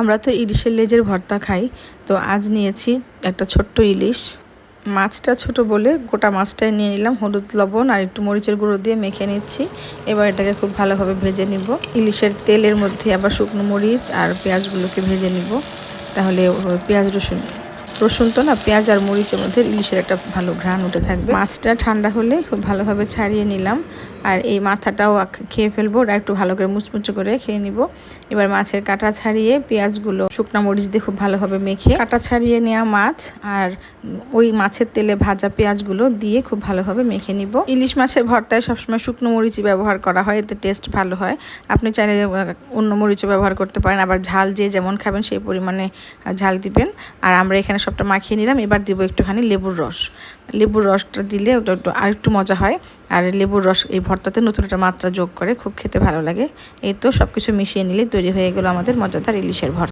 আমরা তো ইলিশের লেজের ভর্তা খাই, তো আজ নিয়েছি একটা ছোট্ট ইলিশ। মাছটা ছোট বলে গোটা মাছটাই নিয়ে নিলাম, হলুদ লবণ আর একটু মরিচের গুঁড়ো দিয়ে মেখে নিচ্ছি। এবার এটাকে খুব ভালোভাবে ভেজে নিব। ইলিশের তেলের মধ্যে আবার শুকনো মরিচ আর পেঁয়াজগুলোকে ভেজে নিব, তাহলে পেঁয়াজ রসুন তো না, পেঁয়াজ আর মরিচের মধ্যে ইলিশের একটা ভালো ঘ্রাণ উঠে থাকবে। মাছটা ঠান্ডা হলে খুব ভালোভাবে ছাড়িয়ে নিলাম, আর এই মাথাটাও খেয়ে ফেলবো, ওটা একটু ভালো করে মুচমুচে করে খেয়ে নিব। এবার মাছের কাঁটা ছাড়িয়ে পেঁয়াজগুলো শুকনো মরিচ দিয়ে খুব ভালোভাবে মেখে কাঁটা ছাড়িয়ে নেওয়া মাছ আর ওই মাছের তেলে ভাজা পেঁয়াজগুলো দিয়ে খুব ভালোভাবে মেখে নিব। ইলিশ মাছের ভর্তায় সবসময় শুকনো মরিচই ব্যবহার করা হয়, এতে টেস্ট ভালো হয়। আপনি চাইলে অন্য মরিচও ব্যবহার করতে পারেন, আবার ঝাল যে যেমন খাবেন সেই পরিমাণে ঝাল দিবেন। আর আমরা এখানে সবটা মাখিয়ে নিলাম। এবার দিব একটুখানি লেবুর রস। লেবুর রসটা দিলে ওটা একটু আরেকটু মজা হয়, আর লেবুর রস এই ভর্তাতে নতুন একটা মাত্রা যোগ করে, খুব খেতে ভালো লাগে। এই তো সব কিছু মিশিয়ে নিলে তৈরি হয়ে গেল আমাদের মজাদার ইলিশের ভর্তা।